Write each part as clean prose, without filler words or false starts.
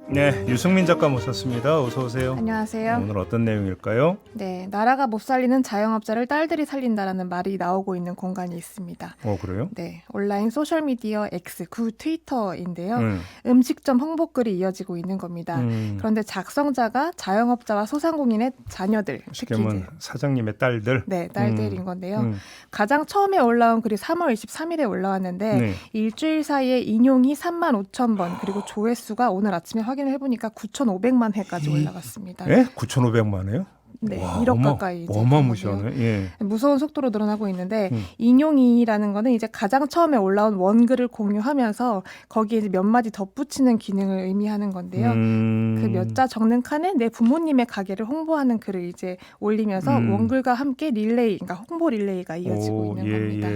네, 유승민 작가 모셨습니다. 어서 오세요. 안녕하세요. 오늘 어떤 내용일까요? 네, 나라가 못 살리는 자영업자를 딸들이 살린다라는 말이 나오고 있는 공간이 있습니다. 그래요? 네, 온라인 소셜미디어 X, 구 트위터인데요. 음, 음식점 홍보글이 이어지고 있는 겁니다. 그런데 작성자가 자영업자와 소상공인의 자녀들, 쉽게 특히 말하면 이제 사장님의 딸들. 네, 딸들인 건데요. 음, 가장 처음에 올라온 글이 3월 23일에 올라왔는데 네. 일주일 사이에 인용이 35,000번 그리고 조회수가 오늘 아침에 확인을 해보니까 9,500만 회까지 올라갔습니다. 예? 9,500만이에요? 네, 와, 1억 가까이 이제 어마무시하네. 예. 무서운 속도로 늘어나고 있는데 인용이라는 거는 이제 가장 처음에 올라온 원글을 공유하면서 거기에 이제 몇 마디 덧붙이는 기능을 의미하는 건데요. 그 몇 자 적는 칸에 내 부모님의 가게를 홍보하는 글을 이제 올리면서 원글과 함께 릴레이, 그러니까 홍보 릴레이가 이어지고 있는 겁니다.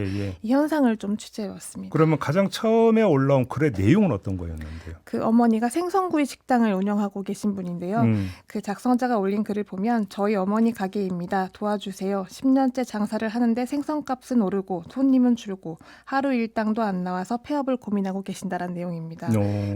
이 현상을 좀 취재해봤습니다. 그러면 가장 처음에 올라온 글의 내용은 어떤 거였는데요? 그 어머니가 생선구이 식당을 운영하고 계신 분인데요. 그 작성자가 올린 글을 보면 저희 어머니 가게입니다. 도와주세요. 10년째 장사를 하는데 생선값은 오르고 손님은 줄고 하루 일당도 안 나와서 폐업을 고민하고 계신다라는 내용입니다.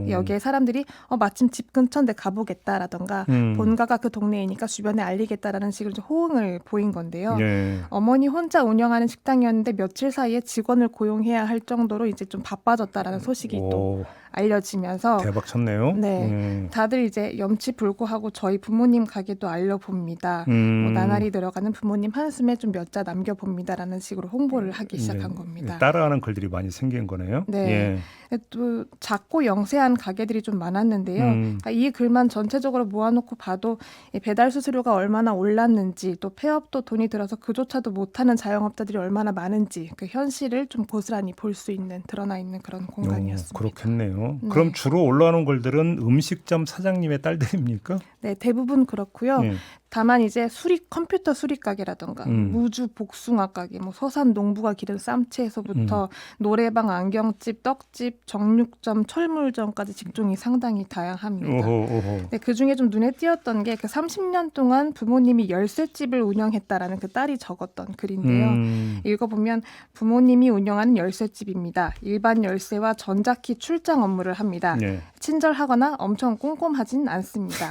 여기에 사람들이 마침 집 근처인데 가보겠다라던가 본가가 그 동네이니까 주변에 알리겠다라는 식으로 좀 호응을 보인 건데요. 예. 어머니 혼자 운영하는 식당이었는데 며칠 사이에 직원을 고용해야 할 정도로 이제 좀 바빠졌다라는 소식이 또 알려지면서 대박 쳤네요. 네, 다들 이제 염치불고하고 저희 부모님 가게도 알려봅니다. 뭐 나날이 들어가는 부모님 한숨에 좀 몇 자 남겨봅니다라는 식으로 홍보를 하기 시작한 겁니다. 따라하는 글들이 많이 생긴 거네요. 네, 또 작고 영세한 가게들이 좀 많았는데요. 그러니까 이 글만 전체적으로 모아놓고 봐도 이 배달 수수료가 얼마나 올랐는지 또 폐업도 돈이 들어서 그조차도 못하는 자영업자들이 얼마나 많은지 그 현실을 좀 고스란히 볼 수 있는 드러나 있는 그런 공간이었습니다. 그렇겠네요. 네. 그럼 주로 올라오는 글들은 음식점 사장님의 딸들입니까? 네, 대부분 그렇고요. 다만 이제 컴퓨터 수리 가게라던가 무주 복숭아 가게, 뭐 서산 농부가 기른 쌈채에서부터 노래방, 안경집, 떡집, 정육점, 철물점까지 직종이 상당히 다양합니다. 네, 그 중에 좀 눈에 띄었던 게 그 30년 동안 부모님이 열쇠집을 운영했다라는 그 딸이 적었던 글인데요. 읽어보면 부모님이 운영하는 열쇠집입니다. 일반 열쇠와 전자키 출장 업무를 합니다. 친절하거나 엄청 꼼꼼하진 않습니다.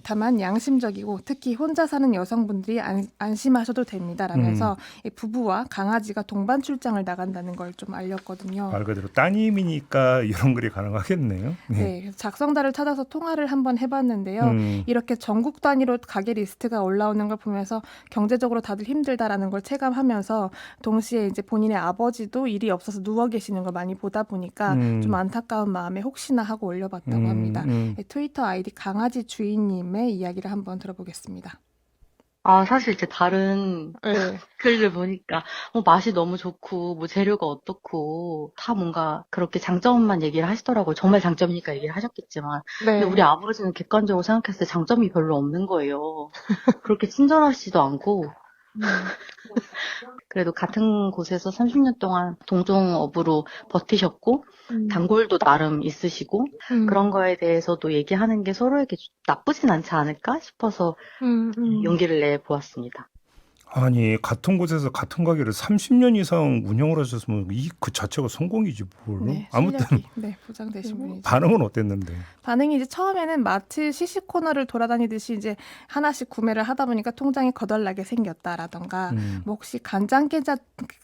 다만 양심적이고 특히 혼자 사는 여성분들이 안심하셔도 됩니다라면서 부부와 강아지가 동반 출장을 나간다는 걸 좀 알렸거든요. 말 그대로 따님이니까 이런 글이 가능하겠네요. 네, 작성자를 찾아서 통화를 한번 해봤는데요. 이렇게 전국 단위로 가게 리스트가 올라오는 걸 보면서 경제적으로 다들 힘들다라는 걸 체감하면서 동시에 이제 본인의 아버지도 일이 없어서 누워 계시는 걸 많이 보다 보니까 좀 안타까운 마음에 혹시나 하고 올려봤다고 합니다. 트위터 아이디 강아지 주인님의 이야기를 한번 들어보겠습니다. 사실 이제 다른 글을 보니까 맛이 너무 좋고 뭐 재료가 어떻고 다 뭔가 그렇게 장점만 얘기를 하시더라고요. 정말 장점이니까 얘기를 하셨겠지만 근데 우리 아버지는 객관적으로 생각했을 때 장점이 별로 없는 거예요. 그렇게 친절하시지도 않고 그래도 같은 곳에서 30년 동안 동종업으로 버티셨고 단골도 나름 있으시고 그런 거에 대해서도 얘기하는 게 서로에게 나쁘진 않지 않을까 싶어서 용기를 내보았습니다. 아니 같은 곳에서 같은 가게를 30년 이상 운영을 하셨으면 그 자체가 성공이지 뭘. 네, 아무튼 보장되신 분이죠. 반응은 어땠는데? 반응이 이제 처음에는 마트 시식 코너를 돌아다니듯이 이제 하나씩 구매를 하다 보니까 통장이 거덜나게 생겼다라던가 뭐 혹시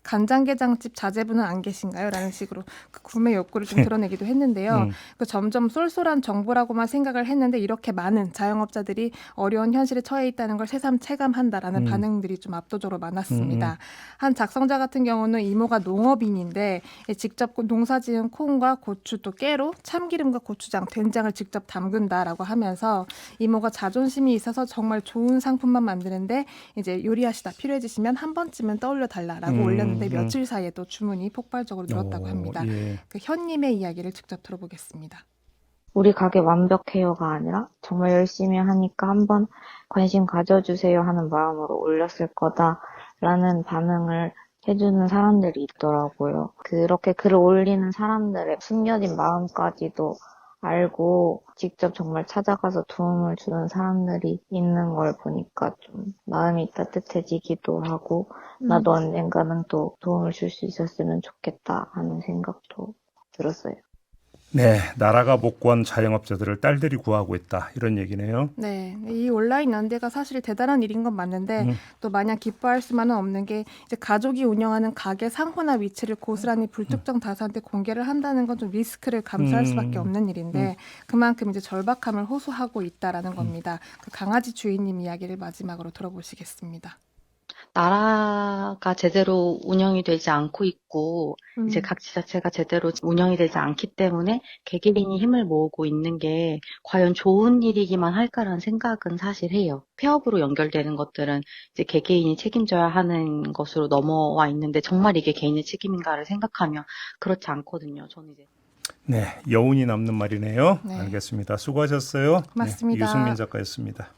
간장게장집 자제분은 안 계신가요? 라는 식으로 그 구매 욕구를 좀 드러내기도 했는데요. 그 점점 쏠쏠한 정보라고만 생각을 했는데 이렇게 많은 자영업자들이 어려운 현실에 처해 있다는 걸 새삼 체감한다라는 반응들이 좀 압도적으로 많았습니다. 한 작성자 같은 경우는 이모가 농업인인데 직접 농사지은 콩과 고추 또 깨로 참기름과 고추장, 된장을 직접 담근다라고 하면서 이모가 자존심이 있어서 정말 좋은 상품만 만드는데 이제 요리하시다 필요해지시면 한 번쯤은 떠올려 달라라고 올렸는데 며칠 사이에 또 주문이 폭발적으로 늘었다고 합니다. 그 현님의 이야기를 직접 들어보겠습니다. 우리 가게 완벽해요가 아니라 정말 열심히 하니까 한번 관심 가져주세요 하는 마음으로 올렸을 거다라는 반응을 해주는 사람들이 있더라고요. 그렇게 글을 올리는 사람들의 숨겨진 마음까지도 알고 직접 정말 찾아가서 도움을 주는 사람들이 있는 걸 보니까 좀 마음이 따뜻해지기도 하고 나도 언젠가는 또 도움을 줄 수 있었으면 좋겠다 하는 생각도 들었어요. 네, 나라가 못 구한 자영업자들을 딸들이 구하고 있다 이런 얘기네요. 네, 이 온라인 연대가 사실 대단한 일인 건 맞는데 또 마냥 기뻐할 수만은 없는 게 이제 가족이 운영하는 가게 상호나 위치를 고스란히 불특정 다수한테 공개를 한다는 건 좀 리스크를 감수할 수밖에 없는 일인데 그만큼 이제 절박함을 호소하고 있다라는 겁니다. 그 강아지 주인님 이야기를 마지막으로 들어보시겠습니다. 나라가 제대로 운영이 되지 않고 있고 이제 각 지자체가 제대로 운영이 되지 않기 때문에 개개인이 힘을 모으고 있는 게 과연 좋은 일이기만 할까라는 생각은 사실 해요. 폐업으로 연결되는 것들은 이제 개개인이 책임져야 하는 것으로 넘어와 있는데 정말 이게 개인의 책임인가를 생각하면 그렇지 않거든요. 저는 이제 네, 여운이 남는 말이네요. 네. 알겠습니다. 수고하셨어요. 고맙습니다. 네, 유승민 작가였습니다.